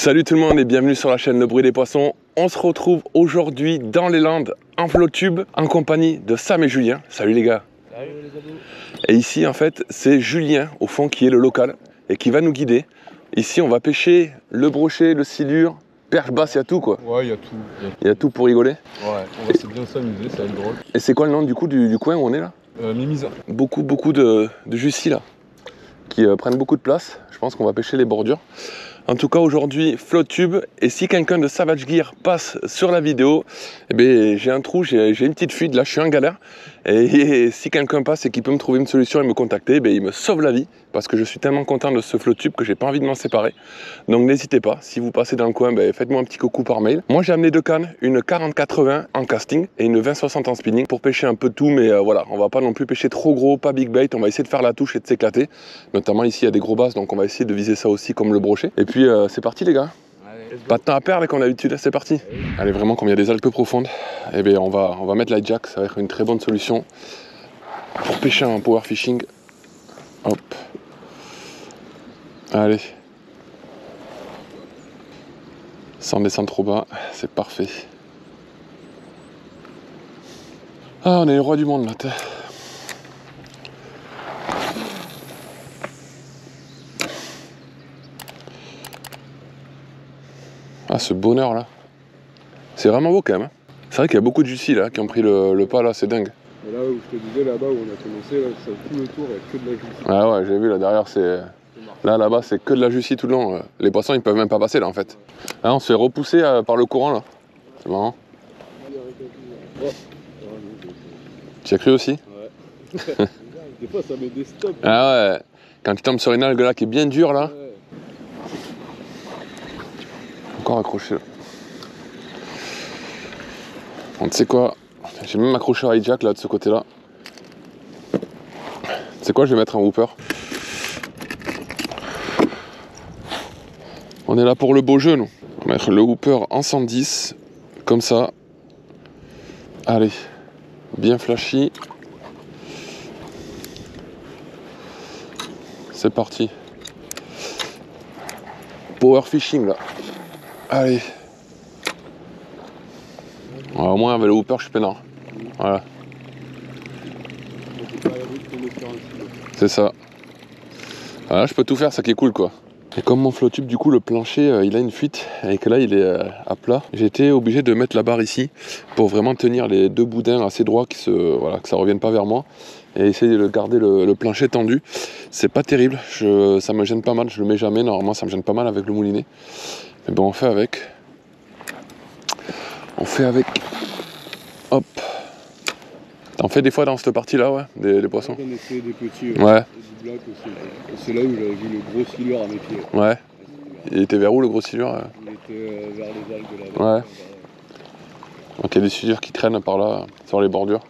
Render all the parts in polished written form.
Salut tout le monde et bienvenue sur la chaîne Le Bruit des Poissons. On se retrouve aujourd'hui dans les Landes en Flotube en compagnie de Sam et Julien. Salut les gars. Salut les ados. Et ici en fait c'est Julien au fond qui est le local et qui va nous guider. Ici on va pêcher le brochet, le silure, perche basse, il y a tout quoi. Ouais, il y a tout. Il y a tout pour rigoler. Ouais, on va bien s'amuser, ça va être drôle. Et c'est quoi le nom du coup du coin où on est là? Mimisa. Beaucoup de jussis là qui prennent beaucoup de place. Je pense qu'on va pêcher les bordures. En tout cas aujourd'hui Flotube, et si quelqu'un de Savage Gear passe sur la vidéo, eh bien, j'ai un trou, j'ai une petite fuite, là je suis en galère, et si quelqu'un passe et qu'il peut me trouver une solution et me contacter, il me sauve la vie, parce que je suis tellement content de ce Flotube que j'ai pas envie de m'en séparer. Donc n'hésitez pas, si vous passez dans le coin, faites-moi un petit coucou par mail. Moi j'ai amené deux cannes, une 40-80 en casting et une 20-60 en spinning pour pêcher un peu de tout, mais voilà, on va pas non plus pêcher trop gros, pas big bait, on va essayer de faire la touche et de s'éclater. Notamment ici il y a des gros basses, donc on va essayer de viser ça aussi comme le brochet. Et puis c'est parti les gars. Allez, pas de temps à perdre comme d'habitude, c'est parti. Allez, vraiment comme il y a des algues peu profondes, eh bien on va mettre la jack, ça va être une très bonne solution pour pêcher un power fishing. Hop. Allez. Sans descendre trop bas, c'est parfait. Ah, on est les rois du monde là. Ah, ce bonheur là. C'est vraiment beau quand même. Hein. C'est vrai qu'il y a beaucoup de jussis là qui ont pris le pas là, c'est dingue. Et là où je te disais, là-bas où on a commencé, là, ça tout le tour, il n'y a que de la jussie. Ah ouais, j'ai vu là derrière, c'est. Là-bas, c'est que de la jussie tout le long. Les poissons, ils peuvent même pas passer là en fait. Là, on se fait repousser par le courant là. C'est marrant. Tu as cru aussi? Ouais. Des fois, ça met des stops. Ah ouais. Quand tu tombes sur une algue là qui est bien dure là. Ouais. Encore accroché là. Bon, tu sais quoi? J'ai même accroché à hijack là de ce côté là. Tu sais quoi? Je vais mettre un whooper. On est là pour le beau jeu, nous. On va mettre le whooper en 110, comme ça. Allez, bien flashy. C'est parti. Power fishing, là. Allez. Ouais, au moins, avec le whooper, je suis peinard. Voilà. C'est ça. Voilà, je peux tout faire, ça qui est cool, quoi. Et comme mon Flotube, du coup, le plancher, il a une fuite et que là, il est à plat. J'ai été obligé de mettre la barre ici pour vraiment tenir les deux boudins assez droits, que ça revienne pas vers moi. Et essayer de garder le plancher tendu. C'est pas terrible, ça me gêne pas mal, je le mets jamais. Normalement, ça me gêne pas mal avec le moulinet. Mais bon, on fait avec. On fait avec. Hop. T'en fais des fois dans cette partie-là, ouais, des poissons. On essaie des petits, ouais. Et du black aussi. C'est là où j'avais vu le gros silure à mes pieds. Ouais. Il était vers où le gros silure? Il était vers les algues là. Ouais. Donc il y a des silures qui traînent par là, sur les bordures.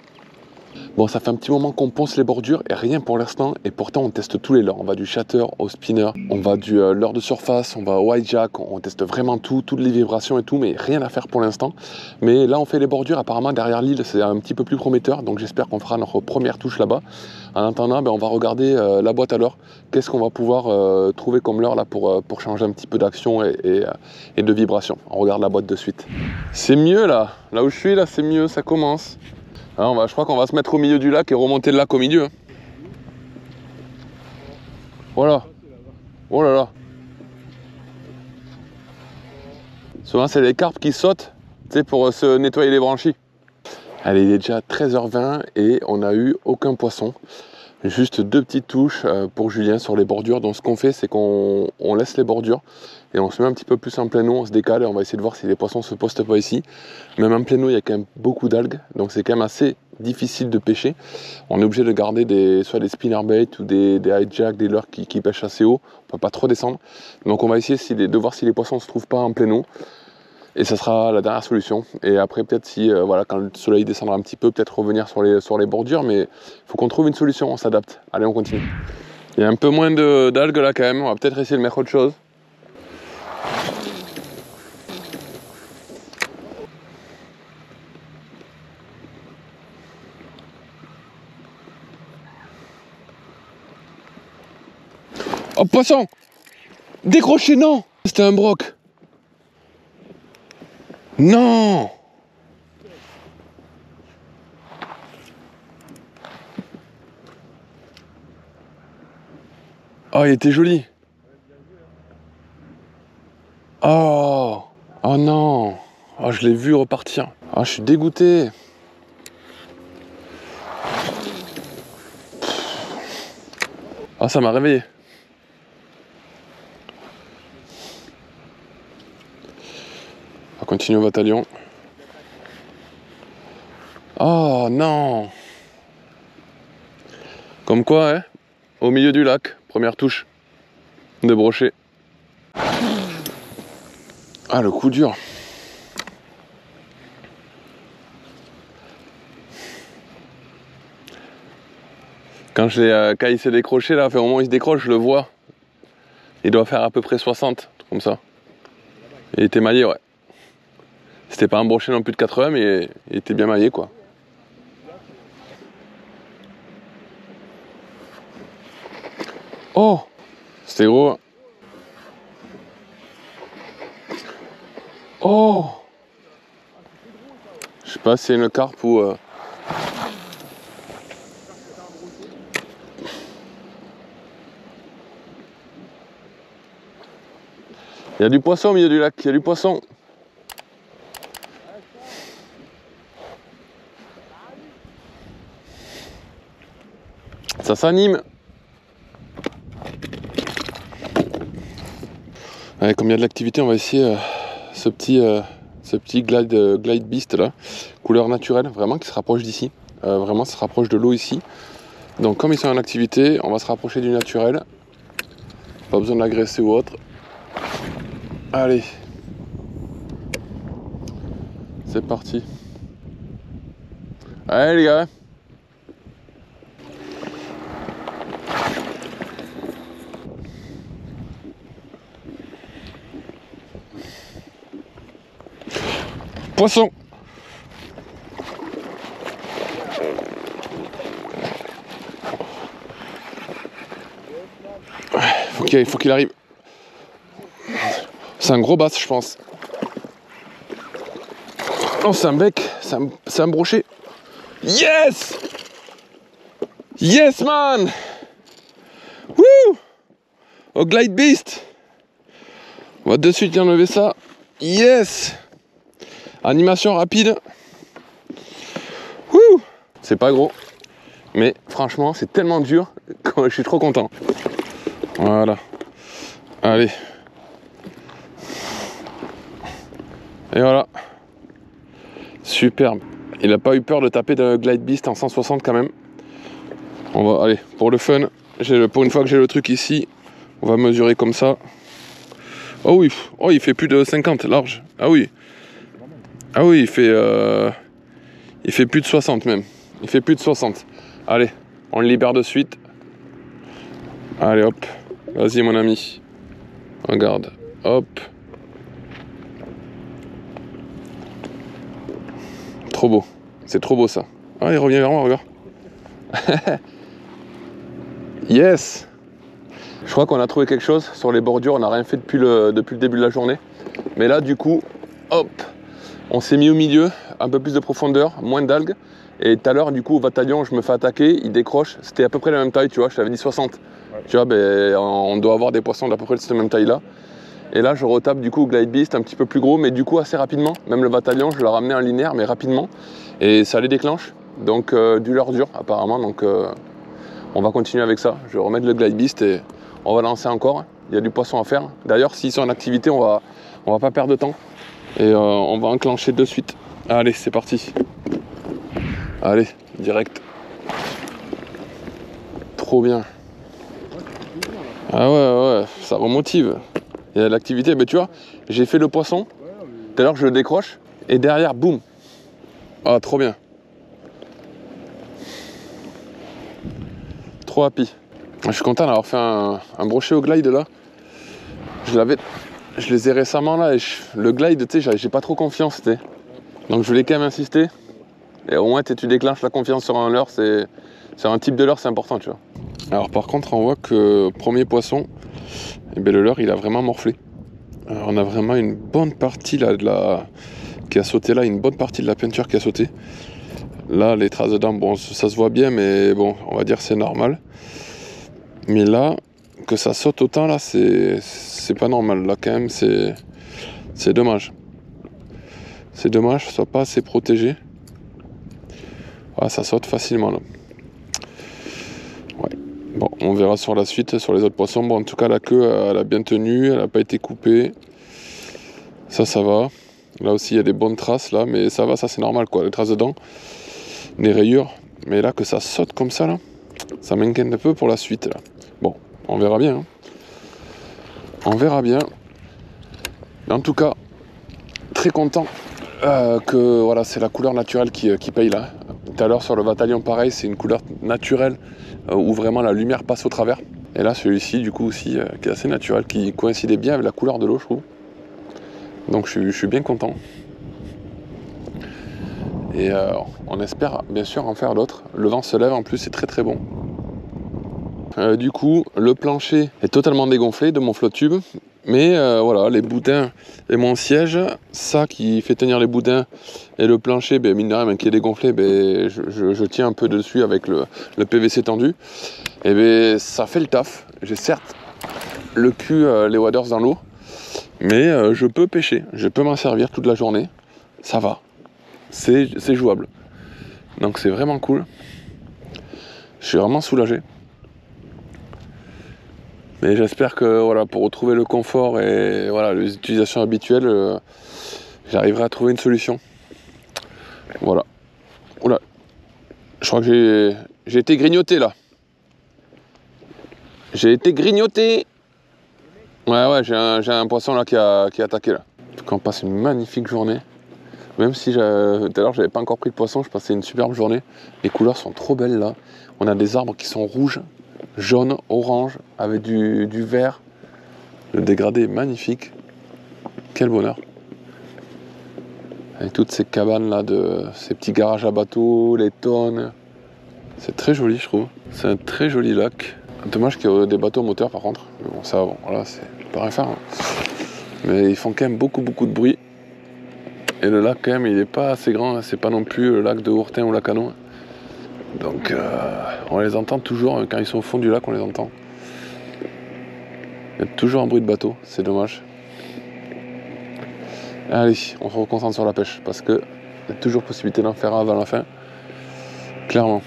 Bon, ça fait un petit moment qu'on ponce les bordures et rien pour l'instant. Et pourtant, on teste tous les leurres. On va du shatter au spinner, on va du leurre de surface, on va au hijack, on teste vraiment tout, toutes les vibrations et tout, mais rien à faire pour l'instant. Mais là, on fait les bordures. Apparemment, derrière l'île, c'est un petit peu plus prometteur. Donc j'espère qu'on fera notre première touche là-bas. En attendant, on va regarder la boîte à leurre. Qu'est-ce qu'on va pouvoir trouver comme leurre là pour changer un petit peu d'action et de vibration. On regarde la boîte de suite. C'est mieux là. Là où je suis, là, c'est mieux. Ça commence. Alors je crois qu'on va se mettre au milieu du lac et remonter le lac au milieu. Voilà. Oh là là. Souvent c'est les carpes qui sautent, tu sais, pour se nettoyer les branchies. Allez, il est déjà 13h20 et on n'a eu aucun poisson. Juste deux petites touches pour Julien sur les bordures. Donc ce qu'on fait, c'est qu'on laisse les bordures et on se met un petit peu plus en plein eau, on se décale et on va essayer de voir si les poissons se postent pas ici. Même en plein eau, il y a quand même beaucoup d'algues, donc c'est quand même assez difficile de pêcher. On est obligé de garder soit des spinnerbait ou des hijack, des leurres qui pêchent assez haut. On peut pas trop descendre. Donc on va essayer de voir si les poissons se trouvent pas en plein eau. Et ça sera la dernière solution. Et après, peut-être si, quand le soleil descendra un petit peu, peut-être revenir sur les bordures. Mais il faut qu'on trouve une solution, on s'adapte. Allez, on continue. Il y a un peu moins d'algues là quand même. On va peut-être essayer de mettre autre chose. Oh, poisson! Décroché, non! C'était un broc. Non! Oh, il était joli. Oh! Oh non! Oh, je l'ai vu repartir. Ah, je suis dégoûté. Ah, ça m'a réveillé. On va continuer au bataillon. Oh non! Comme quoi, hein? Au milieu du lac, première touche de brochet. Ah, le coup dur. Quand il s'est décroché là, fait au moment où il se décroche, je le vois. Il doit faire à peu près 60, comme ça. Il était maillé, ouais. C'était pas un brochet non plus de 80, mais il était bien maillé, quoi. Oh! C'était gros. Oh! Je sais pas si c'est une carpe ou... Il y a du poisson au milieu du lac, il y a du poisson. Ça s'anime. Ouais, comme il y a de l'activité, on va essayer ce petit glide beast là, couleur naturelle, vraiment qui se rapproche d'ici. Vraiment, ça se rapproche de l'eau ici. Donc comme ils sont en activité, on va se rapprocher du naturel. Pas besoin de l'agresser ou autre. Allez. C'est parti. Allez les gars. Poisson. Faut qu'il arrive. C'est un gros bass, je pense. Oh, c'est un bec, c'est un brochet. Yes! Yes, man! Wouh! Au glide beast. On va de suite enlever ça. Yes! Animation rapide. Wouh! C'est pas gros. Mais franchement, c'est tellement dur que je suis trop content. Voilà. Allez. Et voilà. Superbe. Il n'a pas eu peur de taper de glide beast en 160 quand même. On va, allez, pour le fun, pour une fois que j'ai le truc ici, on va mesurer comme ça. Oh oui, oh, il fait plus de 50 large. Ah oui. Ah oui, il fait plus de 60 même. Il fait plus de 60. Allez, on le libère de suite. Allez hop. Vas-y mon ami. Regarde. Hop. Trop beau. C'est trop beau ça. Ah, il revient vers moi, regarde. Yes! Je crois qu'on a trouvé quelque chose sur les bordures. On n'a rien fait depuis le début de la journée. Mais là, du coup, hop, on s'est mis au milieu, un peu plus de profondeur, moins d'algues. Et tout à l'heure, du coup, au bataillon, je me fais attaquer, il décroche. C'était à peu près la même taille, tu vois, je t'avais dit 60. Ouais. Tu vois, ben, on doit avoir des poissons d'à peu près de cette même taille-là. Et là, je retape du coup au glide beast, un petit peu plus gros, mais du coup assez rapidement. Même le bataillon, je l'ai ramené en linéaire, mais rapidement. Et ça les déclenche. Donc du leurre dur apparemment. Donc on va continuer avec ça. Je vais remettre le glide beast et on va lancer encore. Il y a du poisson à faire. D'ailleurs, s'ils sont en activité, on va pas perdre de temps. Et on va enclencher de suite. Allez, c'est parti. Allez, direct. Trop bien. Ah ouais, ça remotive. Il y a l'activité, mais tu vois, j'ai fait le poisson, tout à l'heure je le décroche, et derrière, boum. Ah, trop bien. Trop happy. Je suis content d'avoir fait un brochet au glide là. Je les ai récemment là, et le glide, tu sais, j'ai pas trop confiance, tu sais. Donc je voulais quand même insister. Et au moins, tu déclenches la confiance sur un leurre, c'est un type de leurre, c'est important, tu vois. Alors par contre, on voit que premier poisson, eh bien, le leurre il a vraiment morflé. Alors, on a vraiment une bonne partie là, de qui a sauté là, une bonne partie de la peinture qui a sauté. Là, les traces de dents, bon, ça se voit bien, mais bon, on va dire c'est normal. Mais là, que ça saute autant, là, c'est pas normal. Là, quand même, c'est dommage. C'est dommage que ce soit pas assez protégé. Ah, ça saute facilement, là. Ouais. Bon, on verra sur la suite, sur les autres poissons. Bon, en tout cas, la queue, elle a bien tenu, elle n'a pas été coupée. Ça va. Là aussi, il y a des bonnes traces, là, mais ça va, ça c'est normal, quoi. Les traces de dents, les rayures. Mais là, que ça saute comme ça, là, ça m'inquiète un peu pour la suite, là. Bon, on verra bien. Hein. On verra bien. Mais en tout cas, très content que voilà, c'est la couleur naturelle qui paye, là. Tout à l'heure, sur le Vatalion, pareil, c'est une couleur naturelle où vraiment la lumière passe au travers. Et là, celui-ci, du coup, aussi, qui est assez naturel, qui coïncidait bien avec la couleur de l'eau, je trouve. Donc je suis bien content. Et on espère bien sûr en faire d'autres. Le vent se lève en plus, c'est très très bon. Du coup, le plancher est totalement dégonflé de mon flotte tube. Mais voilà, les boudins et mon siège, ça qui fait tenir les boudins et le plancher, ben, mine de rien, qui est dégonflé, ben, je tiens un peu dessus avec le PVC tendu. Et ben, ça fait le taf. J'ai certes le cul, les waders dans l'eau. Mais je peux pêcher, je peux m'en servir toute la journée, ça va, c'est jouable. Donc c'est vraiment cool. Je suis vraiment soulagé. Mais j'espère que voilà, pour retrouver le confort et voilà, les utilisations habituelles, j'arriverai à trouver une solution. Voilà. Oula, je crois que j'ai été grignoté là. J'ai été grignoté. Ouais, j'ai un poisson là qui a attaqué là. En tout cas, on passe une magnifique journée. Même si tout à l'heure j'avais pas encore pris de poisson, je passais une superbe journée. Les couleurs sont trop belles là. On a des arbres qui sont rouges, jaunes, orange, avec du vert. Le dégradé est magnifique. Quel bonheur. Avec toutes ces cabanes là, ces petits garages à bateaux, les tonnes. C'est très joli, je trouve. C'est un très joli lac. Dommage qu'il y ait des bateaux moteurs par contre. Mais bon, ça, bon, voilà, c'est pas rien faire. Hein. Mais ils font quand même beaucoup de bruit. Et le lac, quand même, il est pas assez grand. C'est pas non plus le lac de Hourtin ou Lacanau. Donc, on les entend toujours. Quand ils sont au fond du lac, on les entend. Il y a toujours un bruit de bateau. C'est dommage. Allez, on se reconcentre sur la pêche. Parce qu'il y a toujours possibilité d'en faire un avant la fin. Clairement.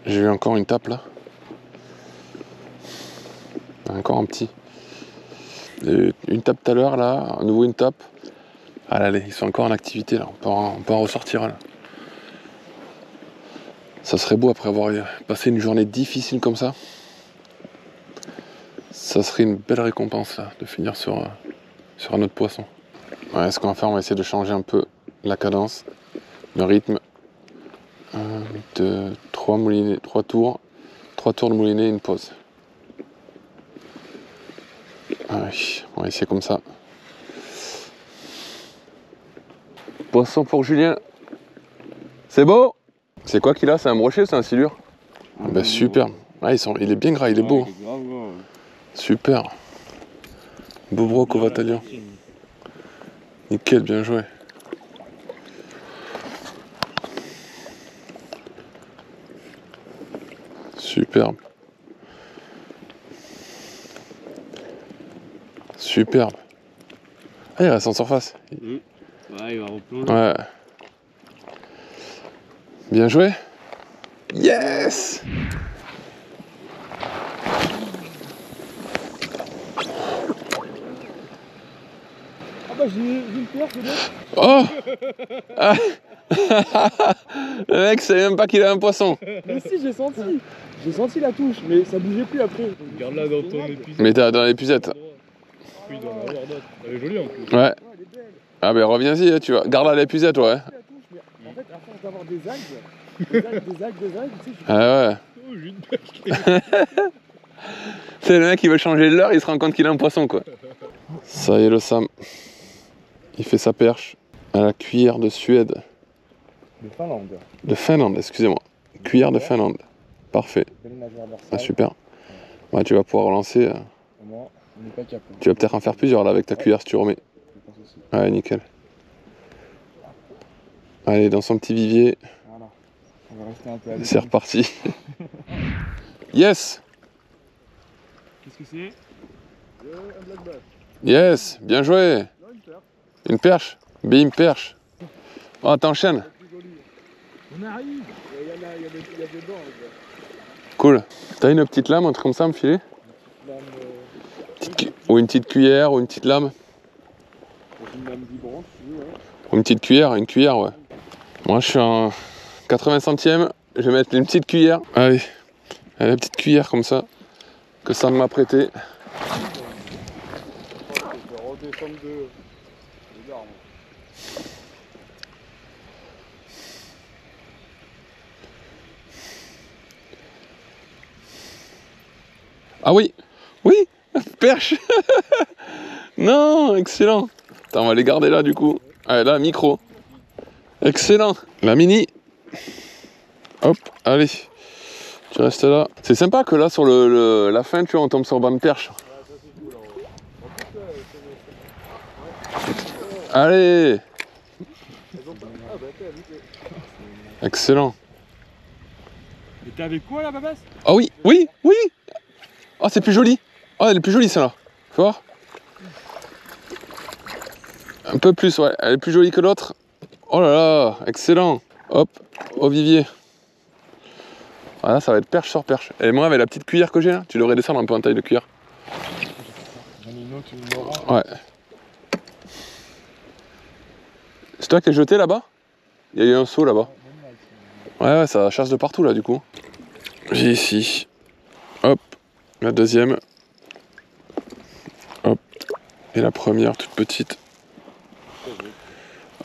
J'ai eu encore une tape là. Encore un petit. Une tape tout à l'heure là, à nouveau une tape. Ah là, ils sont encore en activité là, on peut en ressortir là. Ça serait beau après avoir passé une journée difficile comme ça. Ça serait une belle récompense là, de finir sur un autre poisson. Ouais, ce qu'on va faire, on va essayer de changer un peu la cadence, le rythme. 1, 2, 3 moulinets, 3 tours de moulinet et une pause. Allez, on va essayer comme ça. Poisson pour Julien. C'est beau. C'est quoi qu'il a? C'est un brochet ou c'est un silure? Bah super. Ah, il est bien gras, il est beau. Il est grave, ouais. Super. Beau broc au Vatalion. Nickel, bien joué. Superbe. Superbe. Ah, il reste en surface. Ouais, il va replonger. Ouais. Bien joué. Yes! Ah bah j'ai une pierre, c'est bon. Oh! Ah. Le mec sait même pas qu'il a un poisson. Mais si, j'ai senti la touche, mais ça bougeait plus après. Garde-la dans ton épuisette. Mais t'as dans l'épuisette. Oui, il doit en avoir d'autres. Elle est jolie en plus. Ouais. Ah ben reviens-y, tu vois. Garde-la à l'épuisette, ouais. En fait, à force d'avoir des algues, tu sais, Ah ouais. oh, j'ai une pêche. C'est le mec qui veut changer de l'heure, il se rend compte qu'il a un poisson, quoi. Ça y est, le Sam. Il fait sa perche à la cuillère de Suède. De Finlande. De Finlande, excusez-moi. Cuillère de Finlande. Parfait. Belle nageoire dorsale. Ah, super. Ouais, tu vas pouvoir relancer. Au moins, on n'est pas capable. Tu vas peut-être en faire plusieurs là avec ta cuillère si tu remets. Je pense aussi. Ouais, nickel. Allez, dans son petit vivier. Voilà. On va rester un peu avec. C'est reparti. Yes! Qu'est-ce que c'est? Un black bass. Yes! Bien joué! Non, une perche. Une perche? Bim, perche. Oh, t'enchaînes. On arrive. Il y a des dents. Cool. T'as une petite lame, un truc comme ça à me filer? Ou une petite cuillère, ou une petite lame? Une lame vibrante, oui, ouais. Ou une petite cuillère, ouais. Moi je suis en 80 centièmes, je vais mettre une petite cuillère. Allez, la petite cuillère comme ça, que ça m'a prêté. Je vais redescendre de l'arme. Ah oui, oui, perche. Non, excellent. Attends, on va les garder là du coup. Allez, là, micro. Excellent. La mini. Hop, allez. Tu restes là. C'est sympa que là, sur la fin, tu vois, on tombe sur bonne perche. Allez. Excellent. Et t'es avec quoi là, Babas? Ah oui, oui, oui. Oh, c'est plus joli. Oh, elle est plus jolie celle-là. Tu vois? Un peu plus, ouais. Elle est plus jolie que l'autre. Oh là là, excellent. Hop, au vivier. Voilà, ça va être perche sur perche. Et moi, avec la petite cuillère que j'ai là, tu devrais descendre un peu en taille de cuillère. J'en ai une autre, une orange. Ouais. C'est toi qui as jeté là-bas? Il y a eu un seau là-bas. Ouais, ça chasse de partout là du coup. J'ai ici. Hop, la deuxième. Hop. Et la première toute petite.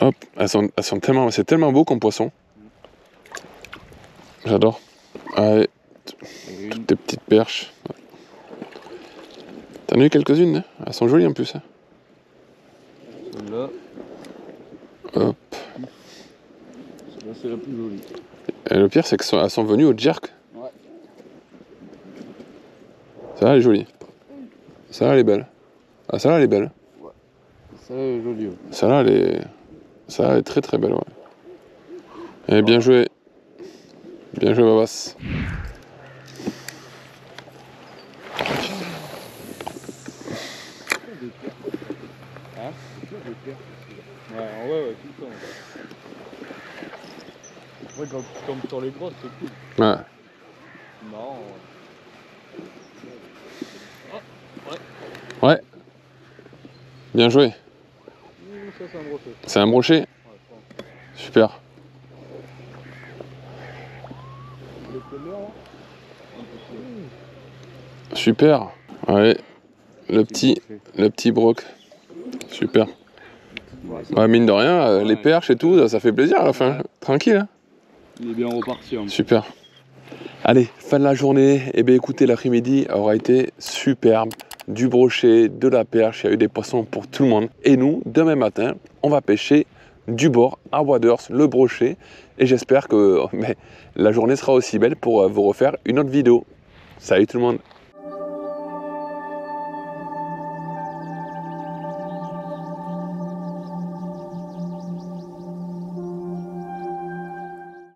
Hop, elles sont tellement, c'est tellement beau comme poisson. J'adore. Allez, toutes tes petites perches. T'en as eu quelques-unes, hein? Elles sont jolies en plus. Hein. Celle-là. Hop. Celle-là, c'est la plus jolie. Et le pire, c'est qu'elles sont venues au jerk. Ouais. Celle-là, elle est jolie. Celle-là, elle est belle. Ah, celle-là, elle est belle. Ouais. Celle-là, elle est jolie. Ouais. Celle-là, elle est très très belle, ouais. Et bien joué. Bien joué, Babas. Hein? Ouais, tout le temps. Ouais, quand tu tombes sur les grosses, c'est cool. Ouais. Non. Ouais. Bien joué. Ça, c'est un brochet. C'est un brochet? Ouais, je pense. Super. Le couleur, là. Super. Ouais. Le petit broc. Super. Ouais, mine de rien, les perches et tout, ça fait plaisir à la fin. Tranquille, hein? Il est bien reparti. Hein. Super. Allez, fin de la journée. Et bien écoutez, l'après-midi aura été superbe. Du brochet, de la perche, il y a eu des poissons pour tout le monde. Et nous, demain matin, on va pêcher du bord à Waders, le brochet. Et j'espère que la journée sera aussi belle pour vous refaire une autre vidéo. Salut tout le monde!